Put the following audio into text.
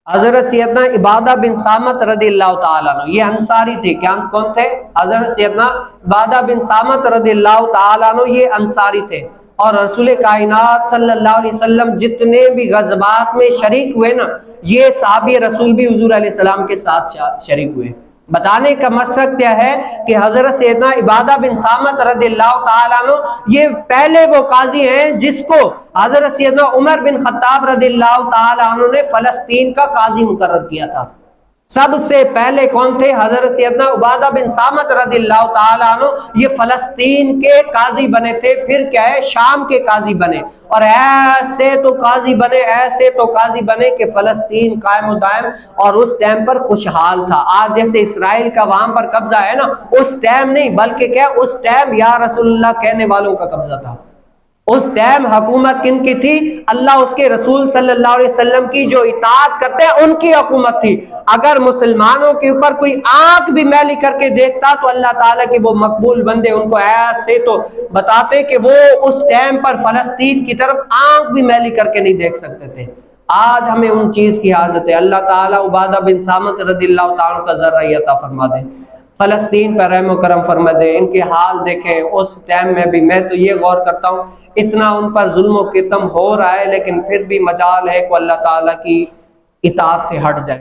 حضرت سیدنا عبادہ بن صامت رضی اللہ تعالیٰ عنہ، یہ انصاری تھے. کیا کون تھے؟ حضرت سیدنا عبادہ بن صامت رضی اللہ تعالیٰ عنہ یہ انصاری تھے. اور رسول کائنات صلی اللہ علیہ وسلم جتنے بھی غزوات میں شریک ہوئے نا، یہ صحابی رسول بھی حضور علیہ السلام کے ساتھ شریک ہوئے. بتانے کا مقصد کیا ہے کہ حضرت سیدنا عبادہ بن صامت رضی اللہ تعالیٰ عنہ یہ پہلے وہ قاضی ہیں جس کو حضرت سیدنا عمر بن خطاب رضی اللہ تعالیٰ عنہ نے فلسطین کا قاضی مقرر کیا تھا. سب سے پہلے کون تھے؟ حضرت سیدنا عبادہ بن صامت رضی اللہ تعالیٰ عنہ یہ فلسطین کے قاضی بنے تھے. پھر کیا ہے، شام کے قاضی بنے، اور ایسے تو قاضی بنے کہ فلسطین قائم و دائم اور اس ٹائم پر خوشحال تھا. آج جیسے اسرائیل کا وہاں پر قبضہ ہے نا، اس ٹائم نہیں، بلکہ کیا اس ٹائم یا رسول اللہ کہنے والوں کا قبضہ تھا. اس ٹائم حکومت کن کی تھی؟ اللہ اس کے رسول صلی اللہ علیہ وسلم کی جو اطاعت کرتے ہیں ان کی حکومت تھی. اگر مسلمانوں کے اوپر کوئی آنکھ بھی میلی کر کے دیکھتا تو اللہ تعالیٰ کے وہ مقبول بندے ان کو ایسے تو بتاتے کہ وہ اس ٹائم پر فلسطین کی طرف آنکھ بھی میلی کر کے نہیں دیکھ سکتے تھے. آج ہمیں ان چیز کی حاجت ہے. اللہ تعالیٰ عبادہ بن صامت رضی اللہ تعالیٰ کا ذرہ عطا فرما دے، فلسطین پر رحم و کرم فرما دے. ان کے حال دیکھیں اس ٹائم میں بھی. میں تو یہ غور کرتا ہوں اتنا ان پر ظلم و ستم ہو رہا ہے، لیکن پھر بھی مجال ہے کہ اللہ تعالیٰ کی اطاعت سے ہٹ جائے.